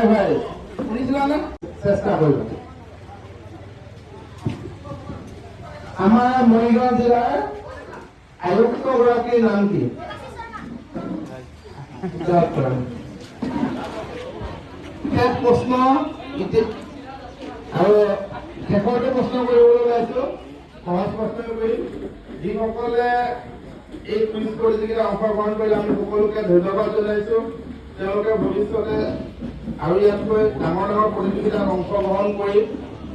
ভাই শুনিছিলা না চেষ্টা কৰিব আমাৰ মৰিগাঁও জিলাৰ আয়ুক্ত গৰাকীৰ নাম কি প্ৰশ্ন আৰু শেষৰটো প্ৰশ্ন কৰিবলৈ ওলাইছো সহজ প্ৰশ্ন কৰি যিসকলে এই কুইজ প্ৰতিযোগিতাত অংশগ্ৰহণ কৰিলে আমি সকলোকে ধন্যবাদ জনাইছো তেওঁলোকে ভৱিষ্যতে আৰু ইয়াতকৈ ডাঙৰ ডাঙৰ প্ৰতিযোগিতাত অংশগ্ৰহণ কৰি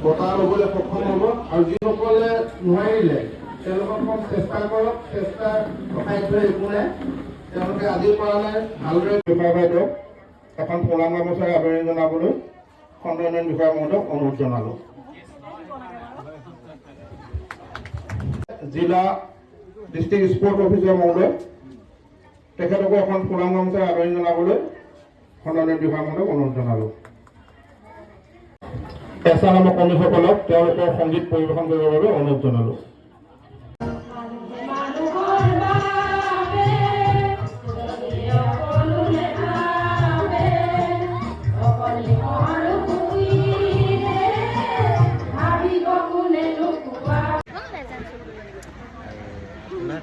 বঁটা ল'বলৈ সক্ষম হ'ব আৰু যিসকলে নোৱাৰিলে তেওঁলোকক চেষ্টা কৰক চেষ্টা ৰখাই থৈ একো নাই তেওঁলোকে আজিৰ পৰা ভালদৰে বিষয় বাইদেউ এখন প্ৰমাণ গামোচাৰে আদৰণি জনাবলৈ খণ্ড উন্নয়ন বিষয়া মহোদয়ক অনুৰোধ জনালো জিলা ডিষ্ট্ৰিক্ট স্পৰ্ট অফিচাৰ মহোদয় তেখেতকো এখন প্ৰমাণ গামোচাৰে আদৰণি জনাবলৈ খণ্ড উন্নয়ন বিষয়া মহোদয়ক অনুৰোধ জনালো পেছা নামৰ কৰ্মীসকলক তেওঁলোকৰ সংগীত পৰিৱেশন কৰিবৰ বাবে অনুৰোধ জনালো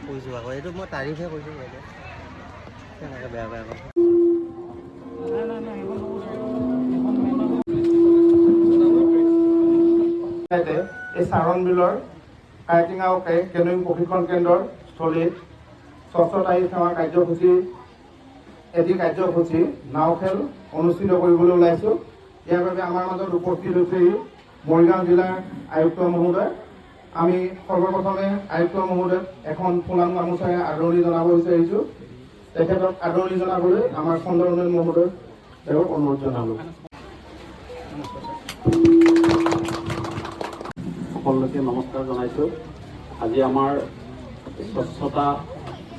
কৈছো আকৌ এইটো মই তাৰিফহে কৈছো তেনেকৈ বেয়া বেয়া কথা এই চাৰণ বিলৰ কাইটিঙা কেনুইং প্ৰশিক্ষণ কেন্দ্ৰৰ স্থলীত স্বচ্ছতা হি সেৱা কাৰ্যসূচী এটি কাৰ্যসূচী নাও খেল অনুষ্ঠিত কৰিবলৈ ওলাইছো ইয়াৰ বাবে আমাৰ মাজত উপস্থিত হৈছে মৰিগাঁও জিলাৰ আয়ুক্ত মহোদয় আমি সৰ্বপ্ৰথমে আয়ুক্ত মহোদয় এখন ফুলাম গামোচাৰে আদৰণি জনাব বিচাৰিছো তেখেতক আদৰণি জনাবলৈ আমাৰ খণ্ড উন্নয়ন মহোদয় তেওঁক অনুৰোধ জনালো সকলোকে নমস্কাৰ জনাইছোঁ আজি আমাৰ স্বচ্ছতা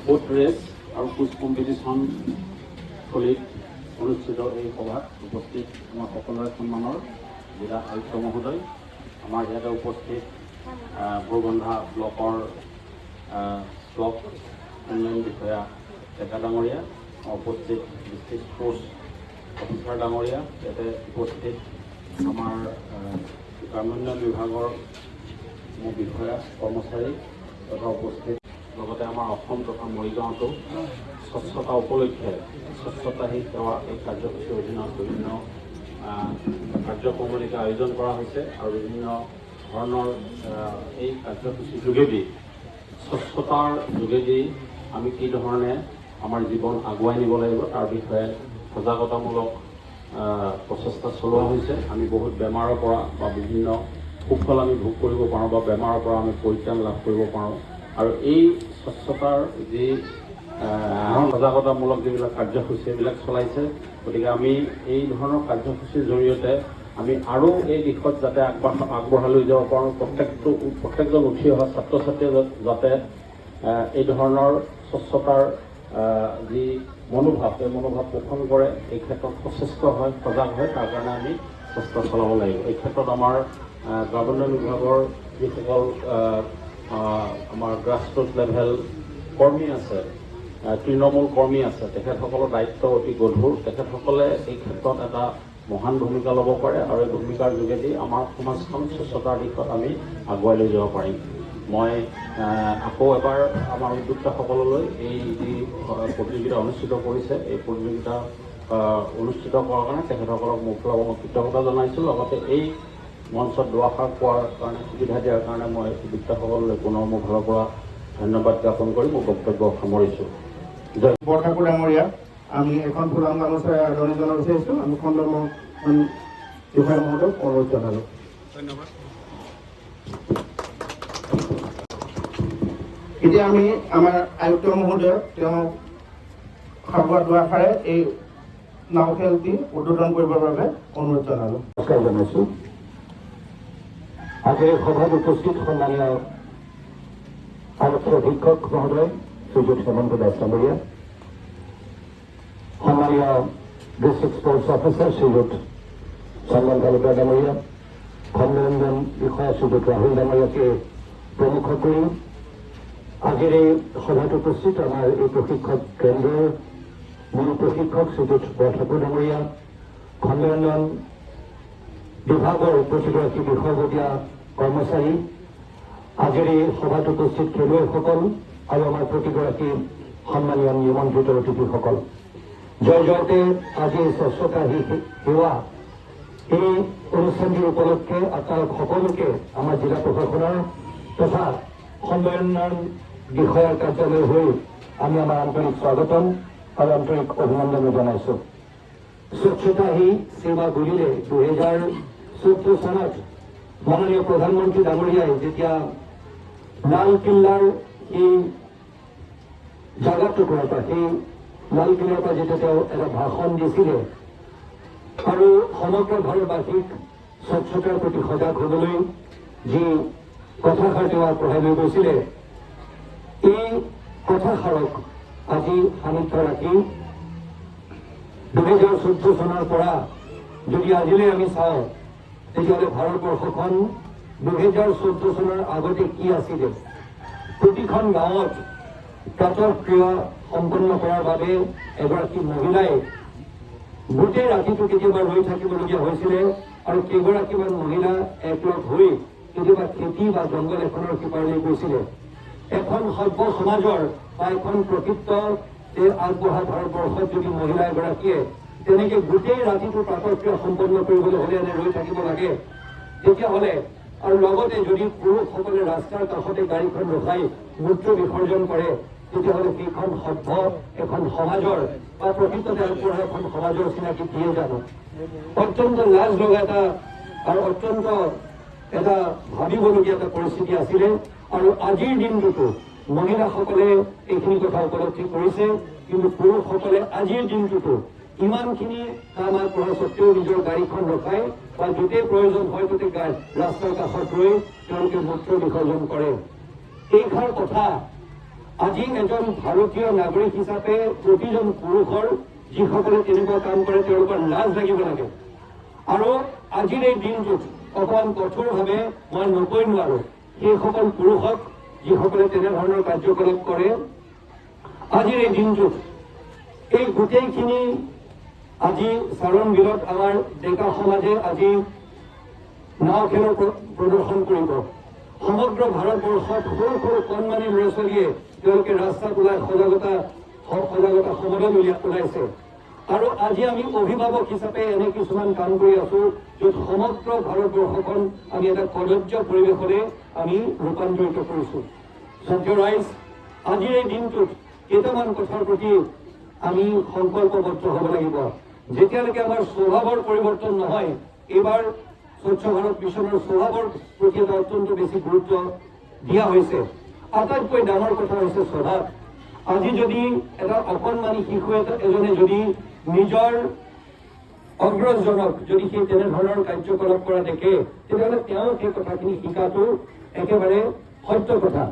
বুট ৰেচ আৰু কুইজ কম্পিটিশ্যন স্থলীত অনুষ্ঠিত এই সভাত উপস্থিত আমাৰ সকলোৰে সন্মানৰ জিলা আয়ুক্ত মহোদয় আমাৰ ইয়াতে উপস্থিত বৰগন্ধা ব্লকৰ ব্লক উন্নয়ন বিষয়া ডেকা ডাঙৰীয়া উপস্থিত ডিষ্ট্ৰিক্ট স্পৰ্টছ অফিচাৰ ডাঙৰীয়া ইয়াতে উপস্থিত আমাৰ গ্ৰাম্য বিভাগৰ মোৰ বিষয়া কৰ্মচাৰী তথা উপস্থিত লগতে আমাৰ অসম তথা মৰিগাঁৱতো স্বচ্ছতা উপলক্ষে স্বচ্ছতা হি সেৱা এই কাৰ্যসূচীৰ অধীনত বিভিন্ন কাৰ্যক্ৰমণিকা আয়োজন কৰা হৈছে আৰু বিভিন্ন ধৰণৰ এই কাৰ্যসূচীৰ যোগেদি স্বচ্ছতাৰ যোগেদি আমি কি ধৰণে আমাৰ জীৱন আগুৱাই নিব লাগিব তাৰ বিষয়ে সজাগতামূলক প্ৰচেষ্টা চলোৱা হৈছে আমি বহুত বেমাৰৰ পৰা বা বিভিন্ন সুফল আমি ভোগ কৰিব পাৰোঁ বা বেমাৰৰ পৰা আমি পৰিত্ৰাণ লাভ কৰিব পাৰোঁ আৰু এই স্বচ্ছতাৰ যি সজাগতামূলক যিবিলাক কাৰ্যসূচী এইবিলাক চলাইছে গতিকে আমি এই ধৰণৰ কাৰ্যসূচীৰ জৰিয়তে আমি আৰু এই দিশত যাতে আগবঢ়াই লৈ যাব পাৰোঁ প্ৰত্যেকজন উঠি অহা ছাত্ৰ ছাত্ৰীয়ে যাতে এই ধৰণৰ স্বচ্ছতাৰ যি মনোভাৱ এই মনোভাৱ পোষণ কৰে এই ক্ষেত্ৰত সচেষ্ট হয় সজাগ হয় তাৰ কাৰণে আমি চেষ্টা চলাব লাগিব এই ক্ষেত্ৰত আমাৰ গ্ৰাম্য বিভাগৰ যিসকল আমাৰ গ্ৰাছৰুট লেভেল কৰ্মী আছে তৃণমূল কৰ্মী আছে তেখেতসকলৰ দায়িত্ব অতি গধুৰ তেখেতসকলে এই ক্ষেত্ৰত এটা মহান ভূমিকা ল'ব পাৰে আৰু এই ভূমিকাৰ যোগেদি আমাৰ সমাজখন স্বচ্ছতাৰ দিশত আমি আগুৱাই লৈ যাব পাৰিম মই আকৌ এবাৰ আমাৰ উদ্যোক্তাসকললৈ এই যি প্ৰতিযোগিতা অনুষ্ঠিত কৰিছে এই প্ৰতিযোগিতা অনুষ্ঠিত কৰাৰ কাৰণে তেখেতসকলক মোৰ ফালৰ পৰা কৃতজ্ঞতা জনাইছোঁ লগতে এই মঞ্চত দুআষাৰ কোৱাৰ কাৰণে সুবিধা দিয়াৰ কাৰণে মই উদ্যোক্তাসকললৈ পুনৰ মোৰ ফালৰ পৰা ধন্যবাদ জ্ঞাপন কৰি মোৰ বক্তব্য সামৰিছোঁ বৰঠাকুৰ ডাঙৰীয়া আমি এখন ফুলাম গামোচাৰে আদৰণি জনাব বিচাৰিছোঁ আমি খণ্ড বিষয়া মহোদয়ক অনুৰোধ জনালোঁ ধন্যবাদ এতিয়া আমি আমাৰ আয়ুক্ত মহোদয়ক তেওঁ সাৰুৱা দুআষাৰে এই নাও খেলটি উদ্বোধন কৰিবৰ বাবে অনুৰোধ জনালোঁ নমস্কাৰ জনাইছোঁ আজিৰ সভাত উপস্থিত সন্মানীয় আৰক্ষী অধীক্ষক মহোদয় শ্ৰীযুত হেমন্ত দাস ডাঙৰীয়া সন্মানীয় ডিষ্ট্ৰিক্ট স্পৰ্টছ অফিচাৰ শ্ৰীযুত চন্দন তালুকদাৰ ডাঙৰীয়া খণ্ড উন্নয়ন বিষয়া শ্ৰীযুত ৰাহুল ডাঙৰীয়াকে প্ৰমুখ কৰি আজিৰ এই সভাত উপস্থিত আমাৰ এই প্ৰশিক্ষক কেন্দ্ৰৰ মূল প্ৰশিক্ষক শ্ৰীযুত বৰঠাকুৰ ডাঙৰীয়া খণ্ড উন্নয়ন বিভাগৰ প্ৰতিগৰাকী বিষয়ববীয়া কৰ্মচাৰী, আজিৰ এই সভাত উপস্থিত খেলুৱৈসকল আৰু আমাৰ প্ৰতিগৰাকী সন্মানীয় নিমন্ত্ৰিত অতিথিসকল, জয় জয়তে আজি স্বচ্ছতা হি সেৱা এই অনুষ্ঠানটিৰ উপলক্ষে আপোনালোক সকলোকে আমাৰ জিলা প্ৰশাসনৰ তথা খণ্ড উন্নয়ন বিষয়াৰ কাৰ্যালয় হৈ আমি আমাৰ আন্তৰিক স্বাগতম আৰু আন্তৰিক অভিনন্দনো জনাইছোঁ। স্বচ্ছতা হি সেৱা বুলিলে 2014 চনত মাননীয় প্ৰধানমন্ত্ৰী ডাঙৰীয়াই যেতিয়া লালকিল্লাৰ এই জাগাটুকুৰাৰ পৰা সেই লালকিল্লাৰ পৰা যেতিয়া তেওঁ এটা ভাষণ দিছিলে আৰু সমগ্ৰ ভাৰতবাসীক স্বচ্ছতাৰ প্ৰতি সজাগ হ'বলৈ যি কথাষাৰ তেওঁ আগবঢ়াই লৈ গৈছিলে, এই কথাষাৰক আজি সান্নিধ্য ৰাখি 2014 চনৰ পৰা যদি আজিলৈ আমি চাওঁ, তেতিয়াহ'লে ভাৰতবৰ্ষখন 2014 চনৰ আগতে কি আছিলে। প্ৰতিখন গাঁৱত প্ৰাতঃক্ৰিয়া সম্পন্ন কৰাৰ বাবে এগৰাকী মহিলাই গোটেই ৰাতিটো কেতিয়াবা ৰৈ থাকিবলগীয়া হৈছিলে আৰু কেইগৰাকীমান মহিলা একলগ হৈ কেতিয়াবা খেতি বা জংঘল এখনৰ সিপাৰলৈ গৈছিলে। এখন সভ্য সমাজৰ বা এখন প্ৰকৃত আগবঢ়া ভাৰতবৰ্ষত যদি মহিলা এগৰাকীয়ে তেনেকে গোটেই ৰাতিটো প্ৰাতঃক্ৰিয়া সম্পন্ন কৰিবলৈ হ'লে এনে ৰৈ থাকিব লাগে, তেতিয়াহ'লে আৰু লগতে যদি পুৰুষসকলে ৰাস্তাৰ কাষতে গাড়ীখন ৰখাই মূত্ৰ বিসৰ্জন কৰে, তেতিয়াহ'লে সেইখন সভ্য এখন সমাজৰ বা প্ৰকৃততে আগবঢ়া এখন সমাজৰ চিনাকি দিয়ে জানো। অত্যন্ত লাজ লগা এটা আৰু অত্যন্ত এটা ভাবিবলগীয়া এটা পৰিস্থিতি আছিলে। আৰু আজিৰ দিনটোতো মহিলাসকলে এইখিনি কথা উপলব্ধি কৰিছে, কিন্তু পুৰুষসকলে আজিৰ দিনটোতো ইমানখিনি কাম আগবঢ়া স্বত্তেও নিজৰ গাড়ীখন ৰখাই বা য'তেই প্ৰয়োজন হয় ত'তেই ৰাস্তাৰ কাষত ৰৈ তেওঁলোকে মূত্ৰ বিসৰ্জন কৰে। এইষাৰ কথা আজি এজন ভাৰতীয় নাগৰিক হিচাপে প্ৰতিজন পুৰুষৰ যিসকলে তেনেকুৱা কাম কৰে তেওঁলোকৰ লাজ লাগিব লাগে। আৰু আজিৰ এই দিনটোত অকণমান কঠোৰভাৱে মই নকৈ নোৱাৰো সেইসকল পুৰুষক যিসকলে তেনেধৰণৰ কাৰ্যকলাপ কৰে। আজিৰ এই দিনটোত এই গোটেইখিনি আজি চাৰণ বিলত আমাৰ ডেকা সমাজে আজি নাও খেলৰ প্ৰদৰ্শন কৰিব। সমগ্ৰ ভাৰতবৰ্ষত সৰু সৰু কণমানি ল'ৰা ছোৱালীয়ে তেওঁলোকে ৰাস্তাত ওলাই সজাগতা সমাধান ওলাইছে। আৰু আজি আমি অভিভাৱক হিচাপে এনে কিছুমান কাম কৰি আছো য'ত সমগ্ৰ ভাৰতবৰ্ষখন আমি এটা কদৰ্য পৰিৱেশৰে আমি ৰূপান্তৰিত কৰিছো। সত্য ৰাইজ, আজিৰ এই দিনটোত কেইটামান কথাৰ প্ৰতি আমি সংকল্পবদ্ধ হ'ব লাগিব। যেতিয়ালৈকে আমাৰ স্বভাৱৰ পৰিৱৰ্তন নহয়, এইবাৰ স্বচ্ছ ভাৰত মিছনৰ স্বভাৱৰ প্ৰতি এটা অত্যন্ত বেছি গুৰুত্ব দিয়া হৈছে। আটাইতকৈ ডাঙৰ কথা হৈছে স্বভাৱ। আজি যদি এটা অকণমানি শিশু এজনে যদি নিজৰ অগ্ৰজজনক যদি সেই তেনেধৰণৰ কাৰ্যকলাপ কৰা দেখে, তেতিয়াহ'লে তেওঁ সেই কথাখিনি শিকাটো একেবাৰে সত্য কথা।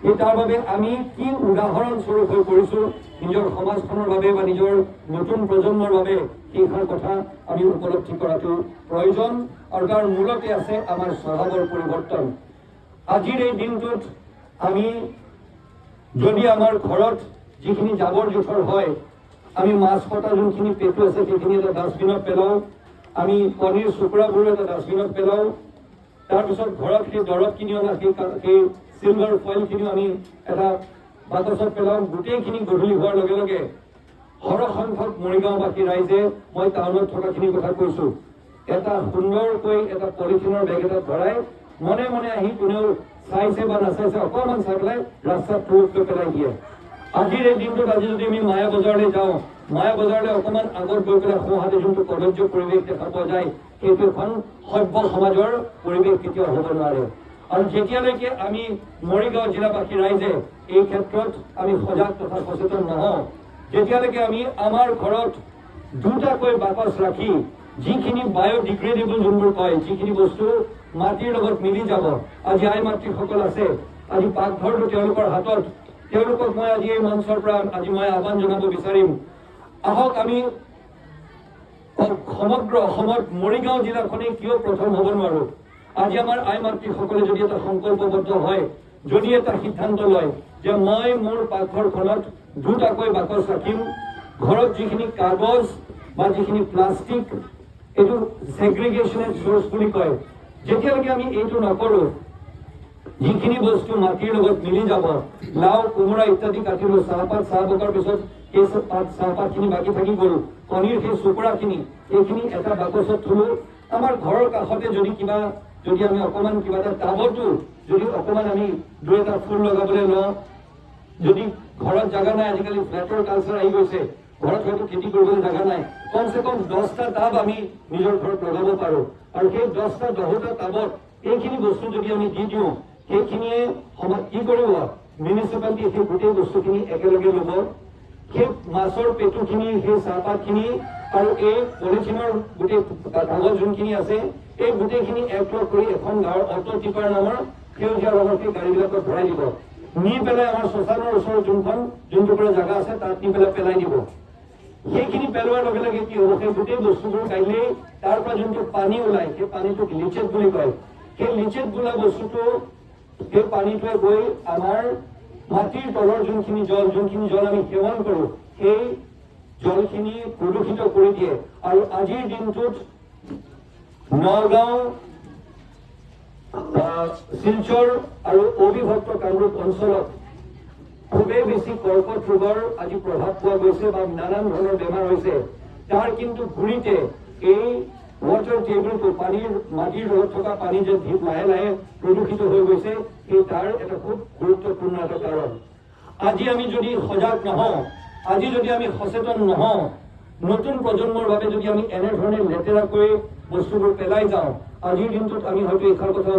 এই তাৰ বাবে আমি কি উদাহৰণস্বৰূপ হৈ পৰিছো নিজৰ সমাজখনৰ বাবে বা নিজৰ নতুন প্ৰজন্মৰ বাবে, সেইষাৰ কথা আমি উপলব্ধি কৰাটো প্ৰয়োজন। আৰু তাৰ মূলতে আছে আমাৰ স্বভাৱৰ পৰিৱৰ্তন। আজিৰ এই দিনটোত আমি যদি আমাৰ ঘৰত যিখিনি জাবৰ জোঁথৰ হয়, আমি মাছ কটা যোনখিনি পেটু আছে সেইখিনি এটা ডাষ্টবিনত পেলাওঁ, আমি কণীৰ চুকুৰাবোৰ এটা ডাষ্টবিনত পেলাওঁ, তাৰপিছত ঘৰত সেই দৰৱ কিনি অনা সেই চিলভাৰ ফইলখিনিও আমি এটা বাকচত পেলাওঁ। গোটেইখিনি গধূলি হোৱাৰ লগে লগে সৰহ সংখ্যক মৰিগাঁওবাসী ৰাইজে, মই টাউনত থকাখিনিৰ কথা কৈছো, এটা সুন্দৰকৈ এটা পলিথিনৰ বেগ এটাত ভৰাই মনে মনে আহি কোনেও চাইছে বা নাচাইছে অকণমান চাই পেলাই ৰাস্তাত পুৰুষকৈ পেলাই দিয়ে। আজিৰ এই দিনটোত আজি যদি আমি মায়া বজাৰলৈ যাওঁ, মায়া বজাৰলৈ অকণমান আগত গৈ পেলাই সোঁহাতে যোনটো কদৰ্য পৰিৱেশ দেখা পোৱা যায়, সেইটো এখন সভ্য সমাজৰ পৰিৱেশ কেতিয়াও হ'ব নোৱাৰে। আৰু যেতিয়ালৈকে আমি মৰিগাঁও জিলাবাসী ৰাইজে এই ক্ষেত্ৰত আমি সজাগ তথা সচেতন নহওঁ, যেতিয়ালৈকে আমি আমাৰ ঘৰত দুটাকৈ বাকচ ৰাখি যিখিনি বায়'ডিগ্ৰেডেবল যোনবোৰ কয়, যিখিনি বস্তু মাটিৰ লগত মিলি যাব, আজি আই মাতৃসকল আছে, আজি পাকঘৰটো তেওঁলোকৰ হাতত, তেওঁলোকক মই আজি এই মঞ্চৰ পৰা আজি মই আহ্বান জনাব বিচাৰিম, আহক আমি সমগ্ৰ অসমত মৰিগাঁও জিলাখনেই কিয় প্ৰথম হ'ব নোৱাৰো। আজি আমাৰ আই মাতৃসকলে যদি এটা সংকল্পবদ্ধ হয়, যদি এটা সিদ্ধান্ত লয় যে মই মোৰ পাকঘৰখনত দুটাকৈ বাকচ ৰাখিম, ঘৰত যিখিনি কাগজ বা যিখিনি প্লাষ্টিক এইটো ছেগ্ৰিগেশ্যনেল চ'ৰ্চ বুলি কয়। যেতিয়ালৈকে আমি এইটো নকৰোঁ, যিখিনি বস্তু মাটিৰ লগত মিলি যাব, লাও কোমোৰা ইত্যাদি কাটিলোঁ, চাহপাত চাহ পকাৰ পিছত সেই চাহপাতখিনি বাকী থাকি গ'ল, কণীৰ সেই চুকুৰাখিনি সেইখিনি এটা বাকচত থলোঁ। আমাৰ ঘৰৰ কাষতে যদি আমি অকণমান কিবা এটা টাবতো যদি অকণমান আমি 2-এটা ফুল লগাবলৈ লওঁ, যদি ঘৰত জাগা নাই, আজিকালি ফ্লেটৰ কালচাৰ আহি গৈছে, ঘৰত হয়তো খেতি কৰিবলৈ জাগা নাই, কমচে কম 10টা টাব আমি নিজৰ ঘৰত লগাব পাৰোঁ। আৰু সেই 10টা টাবত এইখিনি বস্তু যদি আমি দি দিওঁ, সেইখিনিয়ে কি কৰিব, মিউনিচিপালিটি সেই গোটেই বস্তুখিনি একেলগে ল'ব, সেই মাছৰ পেটুখিনি, সেই চাহপাতখিনি আৰু এই পলিথিনৰ গোটেই কাগজ যোনখিনি আছে, এই গোটেইখিনি একলগ কৰি এখন গাঁৱৰ অটো টিপাৰ নামৰ সেউজীয়া ৰঙৰ সেই গাড়ীবিলাকত ভৰাই দিব, নি পেলাই আমাৰ শ্মশানৰ ওচৰত যোনটুকুৰা জাগা আছে তাত নি পেলাই দিব। সেইখিনি পেলোৱাৰ লগে লগে কি হ'ব, সেই গোটেই বস্তুবোৰ কাইলৈ তাৰ পৰা যোনটো পানী ওলায়, সেই পানীটোক লিচেট বুলি কয়। সেই লিচেট বোলা বস্তুটো, সেই পানীটোৱে গৈ আমাৰ মাটিৰ তলৰ যোনখিনি জল আমি সেৱন কৰোঁ, সেই জলখিনি প্ৰদূষিত কৰি দিয়ে। আৰু আজিৰ দিনটোত নগাঁও, শিলচৰ আৰু অবিভক্ত কামৰূপ অঞ্চলত খুবেই বেছি কৰ্কট ৰোগৰ আজি প্ৰভাৱ পোৱা গৈছে বা নানান ধৰণৰ বেমাৰ হৈছে। তাৰ কিন্তু গুৰিতে এই ৱাটাৰ টেবুলটো, মাটিৰ লগত থকা পানী যে লাহে লাহে প্ৰদূষিত হৈ গৈছে, সেই তাৰ এটা খুব গুৰুত্বপূৰ্ণ এটা কাৰণ। আজি আমি যদি সজাগ নহওঁ, আজি যদি আমি সচেতন নহওঁ, নতুন প্ৰজন্মৰ বাবে যদি আমি এনেধৰণে লেতেৰাকৈ বস্তুবোৰ পেলাই যাওঁ, আজিৰ দিনটোত আমি হয়তো এইষাৰ কথা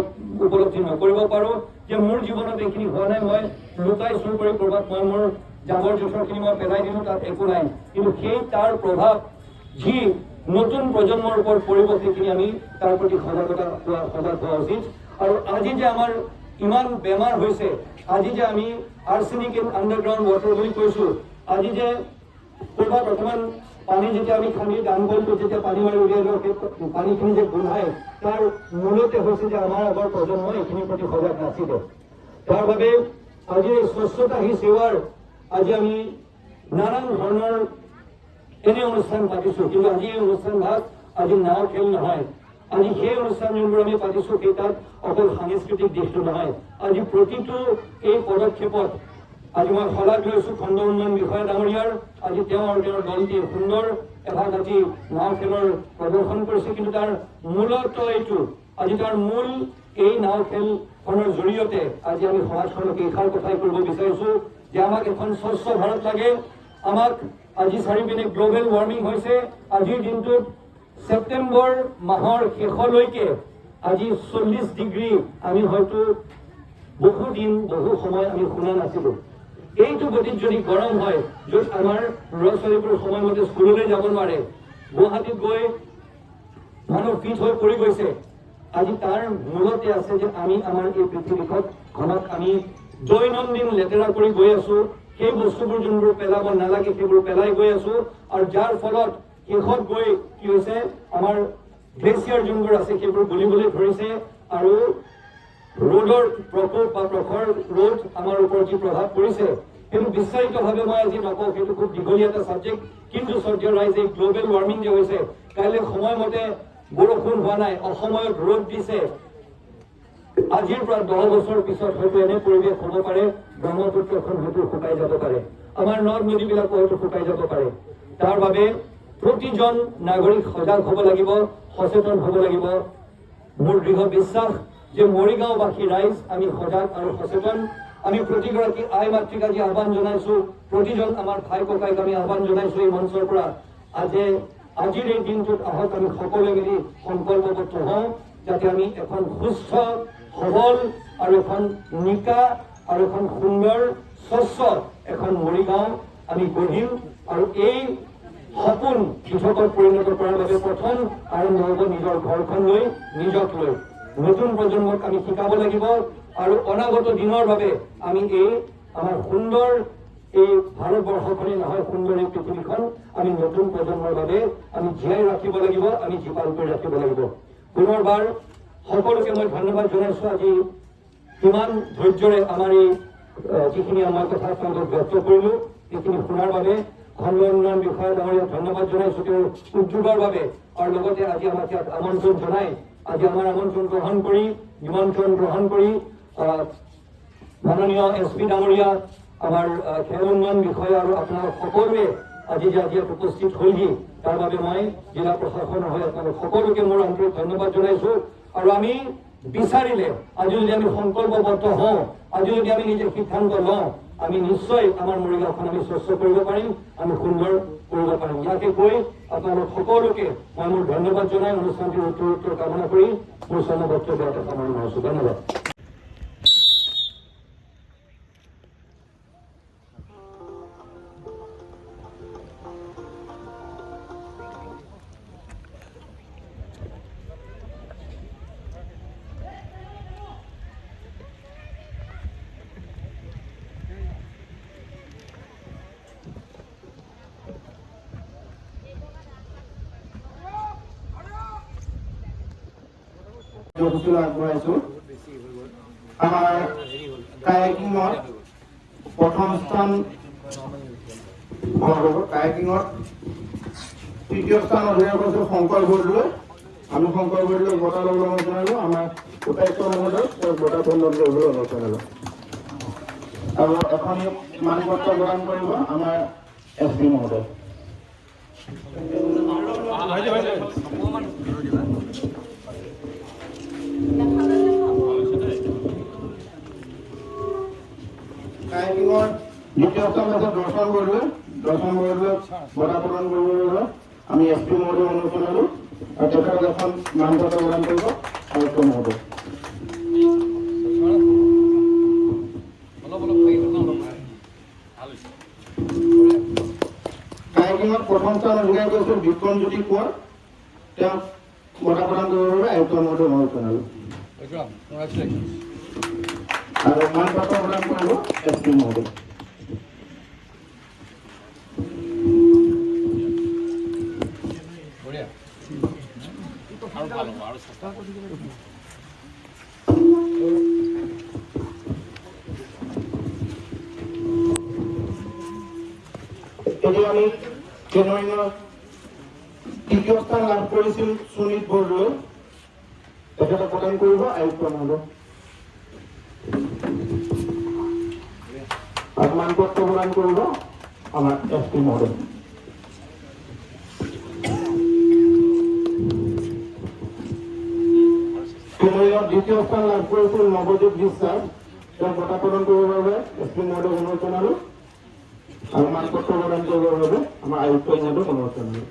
উপলব্ধি নকৰিব পাৰোঁ যে মোৰ জীৱনত এইখিনি হোৱা নাই, মই লুকাই চুৰ কৰি ক'ৰবাত মই মোৰ জাবৰ জোঁথৰখিনি মই পেলাই দিলোঁ, তাত একো নাই। কিন্তু সেই তাৰ প্ৰভাৱ যি নতুন প্ৰজন্মৰ ওপৰত পৰিব, সেইখিনি আমি তাৰ প্ৰতি সজাগ হোৱা উচিত। আৰু আজি যে আমাৰ ইমান বেমাৰ হৈছে, আজি যে আমি আৰ্ছেনিক ইন আণ্ডাৰগ্ৰাউণ্ড ৱাটাৰ বুলি কৈছোঁ, আজি যে ক'ৰবাত অকণমান পানী যেতিয়া আমি খান্দি দামকলটো যেতিয়া পানী মাৰি উলিয়াই লওঁ, সেই পানীখিনি যে গোন্ধায়, তাৰ মূলতে হৈছে যে আমাৰ আগৰ প্ৰজন্মই এইখিনিৰ প্ৰতি সজাগ নাছিলে। তাৰ বাবে আজি এই স্বচ্ছতা হি সেৱাৰ আজি আমি নানান ধৰণৰ এনে অনুষ্ঠান পাতিছোঁ। কিন্তু আজি এই অনুষ্ঠানভাগ আজি নাও খেল নহয়। আজি সেই অনুষ্ঠান যোনবোৰ আমি পাতিছোঁ, সেই তাত অকল সাংস্কৃতিক দিশটো নহয়। আজি প্ৰতিটো এই পদক্ষেপত আজি মই শলাগ লৈছোঁ খণ্ড উন্নয়ন বিষয়া ডাঙৰীয়াৰ। আজি তেওঁ আৰু তেওঁৰ দলটিয়ে সুন্দৰ এভাগ আজি নাও খেলৰ প্ৰদৰ্শন কৰিছে। কিন্তু তাৰ মূলত এইটো, আজি তাৰ মূল এই নাও খেলখনৰ জৰিয়তে আজি আমি সমাজখনক এইষাৰ কথাই কৰিব বিচাৰিছোঁ যে আমাক এখন স্বচ্ছ ভাৰত লাগে। আমাক আজি চাৰিওপিনে গ্ল'বেল ৱাৰ্মিং হৈছে। আজিৰ দিনটোত ছেপ্টেম্বৰ মাহৰ শেষলৈকে আজি 40 ডিগ্ৰী আমি হয়তো বহু সময় আমি শুনা নাছিলোঁ। এইটো গতিত যদি গৰম হয়, য'ত আমাৰ ল'ৰা ছোৱালীবোৰ সময়মতে স্কুললৈ যাব নোৱাৰে, গুৱাহাটীত গৈ মানুহ ফিট হৈ পৰি গৈছে, আজি তাৰ মূলতে আছে যে আমি আমাৰ এই পৃথিৱীখনক আমি দৈনন্দিন লেতেৰা কৰি গৈ আছোঁ। সেই বস্তুবোৰ যোনবোৰ পেলাব নালাগে সেইবোৰ পেলাই গৈ আছোঁ। আৰু যাৰ ফলত শেষত গৈ কি হৈছে, আমাৰ গ্লেচিয়াৰ যোনবোৰ আছে সেইবোৰ গলিবলৈ ধৰিছে। আৰু ৰ'দৰ প্ৰকোপ বা প্ৰখৰ ৰ'দ আমাৰ ওপৰত যি প্ৰভাৱ পৰিছে, সেইটো বিস্তাৰিতভাৱে মই আজি নকওঁ, সেইটো খুব দীঘলীয়া এটা ছাবজেক্ট। কিন্তু শ্ৰদ্ধেয় ৰাইজ, এই গ্ল'বেল ৱাৰ্মিং যে হৈছে, কাইলৈ সময়মতে বৰষুণ হোৱা নাই, অসময়ত ৰ'দ দিছে, আজিৰ পৰা 10 বছৰ পিছত হয়তো এনে পৰিৱেশ হ'ব পাৰে, ব্ৰহ্মপুত্ৰখন হয়তো শুকাই যাব পাৰে, আমাৰ নদ নদীবিলাকো হয়তো শুকাই যাব পাৰে। তাৰ বাবে প্ৰতিজন নাগৰিক সজাগ হ'ব লাগিব, সচেতন হ'ব লাগিব। মোৰ দৃঢ় বিশ্বাস যে মৰিগাঁওবাসী ৰাইজ আমি সজাগ আৰু সচেতন। আমি প্ৰতিগৰাকী আই মাতৃক আজি আহ্বান জনাইছোঁ, প্ৰতিজন আমাৰ ভাই ককাইক আমি আহ্বান জনাইছোঁ এই মঞ্চৰ পৰা, আজিৰ এই দিনটোত আহক আমি সকলোৱে মিলি সংকল্পবদ্ধ হওঁ, যাতে আমি এখন সুস্থ সবল আৰু এখন নিকা আৰু এখন সুন্দৰ স্বচ্ছ এখন মৰিগাঁও আমি গঢ়িম। আৰু এই সপোন কৃষকত পৰিণত কৰাৰ বাবে প্ৰথম আৰম্ভ হ'ব নিজৰ ঘৰখন লৈ, নিজক লৈ। নতুন প্ৰজন্মক আমি শিকাব লাগিব। আৰু অনাগত দিনৰ বাবে আমি এই আমাৰ সুন্দৰ এই ভাৰতবৰ্ষখনেই নহয়, সুন্দৰ এই পৃথিৱীখন আমি নতুন প্ৰজন্মৰ বাবে আমি জীয়াই ৰাখিব লাগিব, আমি জীপাল কৰি ৰাখিব লাগিব। পুনৰবাৰ সকলোকে মই ধন্যবাদ জনাইছোঁ। আজি কিমান ধৈৰ্যৰে আমাৰ এই যিখিনি আমাৰ কথা আপোনালোকক ব্যক্ত কৰিলোঁ, সেইখিনি শুনাৰ বাবে খণ্ড উন্নয়ন বিষয়া ডাঙৰীয়াক ধন্যবাদ জনাইছোঁ তেওঁৰ উদ্যোগৰ বাবে আৰু লগতে আজি আমাক ইয়াত আমন্ত্ৰণ জনাই আজি আমাৰ আমন্ত্ৰণ গ্ৰহণ কৰি নিমন্ত্ৰণ গ্ৰহণ কৰি মাননীয় SP ডাঙৰীয়া আমাৰ খেল উন্নয়ন বিষয়া আৰু আপোনালোক সকলোৱে আজি যে আজি ইয়াত উপস্থিত হ'লহি তাৰ বাবে মই জিলা প্ৰশাসনৰ হৈ আপোনালোক সকলোকে মোৰ আন্তৰিক ধন্যবাদ জনাইছোঁ আৰু আমি বিচাৰিলে আজি যদি আমি সংকল্পবদ্ধ হওঁ আজি যদি আমি নিজে সিদ্ধান্ত লওঁ আমি নিশ্চয় আমাৰ মৰিগাঁওখন আমি স্বচ্ছ কৰিব পাৰিম আমি সুন্দৰ কৰিব পাৰিম ইয়াকে কৈ আপোনালোক সকলোকে মই মোৰ ধন্যবাদ জনাই অনুষ্ঠানটিৰ উত্তৰোত্তৰ কামনা কৰি মোৰ চমু বক্তব্য এটা সামৰণি মাৰিছোঁ ধন্যবাদ আগবঢ়াইছো আমাৰ কায়াকিঙত প্ৰথম স্থান কায়াকিঙত তৃতীয় স্থান অধিকাৰ কৰিছো শংকৰ বৰদলৈ আমি শংকৰ বৰদলৈ বঁটা ল'বলৈ অনুৰোধ জনালো আমাৰ উপায়ুক্ত মহোদয় তেওঁক বঁটা প্ৰদান কৰিবলৈ অনুৰোধ জনালো আৰু এখন মানপত্ৰ প্ৰদান কৰিব আমাৰ SP মহোদয় কায়াকিঙৰ দ্বিতীয় স্থান আছে দৰ্শন বৰদলৈ বঁটা প্ৰদান কৰিবলৈ আমি SP মহোদয় অনুৰোধ জনালো আৰু তেখেতক এখন মানপত্ৰ প্ৰদান কৰিব আয়ুক্ত মহোদয় কায়াকিঙত প্ৰথম স্থান অধিকাৰ কৰিছিল বিক্ৰমজ্যোতি কোঁৱৰ তেওঁক বঁটা প্ৰদান কৰিবৰ বাবে আয়ুক্ত মহোদয় অনুৰোধ জনালো আৰু মানপত্ৰ প্ৰদান কৰিব SP মহোদয় এতিয়া আমি কেনৰিঙৰ তৃতীয় স্থান লাভ কৰিছিল সুনীত বৰদলৈ তেখেতক প্ৰদান কৰিব আয়ুক্ত মহোদয় আৰু মানপত্ৰ প্ৰদান কৰিব আমাৰ SP মহোদয় কেনৰিঙত দ্বিতীয় স্থান লাভ কৰিছিল নৱদ্বীপ বিশ্বাস তেওঁক বঁটা প্ৰদান কৰিবৰ বাবে SP মহোদয়ক অনুৰোধ জনালো আৰু মানপত্ৰ প্ৰদান কৰিবৰ বাবে আমাৰ আয়ুক্ত মহোদয়ক অনুৰোধ জনালো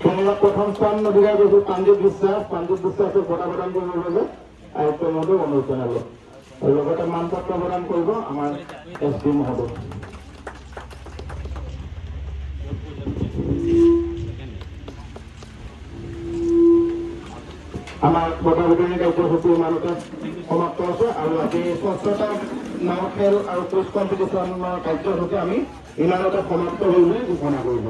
কেনৰিঙত প্ৰথম স্থান অধিকাৰ কৰিছিল প্ৰাণজিৎ বিশ্বাসক বঁটা প্ৰদান কৰিবৰ বাবে আয়ুক্ত মহোদয়ক অনুৰোধ জনালো আৰু লগতে মানপত্ৰ প্ৰদান কৰিব আমাৰ SP মহোদয় আমাৰ বঁটা বিতৰণী কাৰ্যসূচী ইমানতে সমাপ্ত আছে আৰু আজি স্বচ্ছতা নাও খেল আৰু কুইজ কম্পিটিশ্যনৰ কাৰ্যসূচী আমি ইমানতে সমাপ্ত হৈ বুলি ঘোষণা কৰিব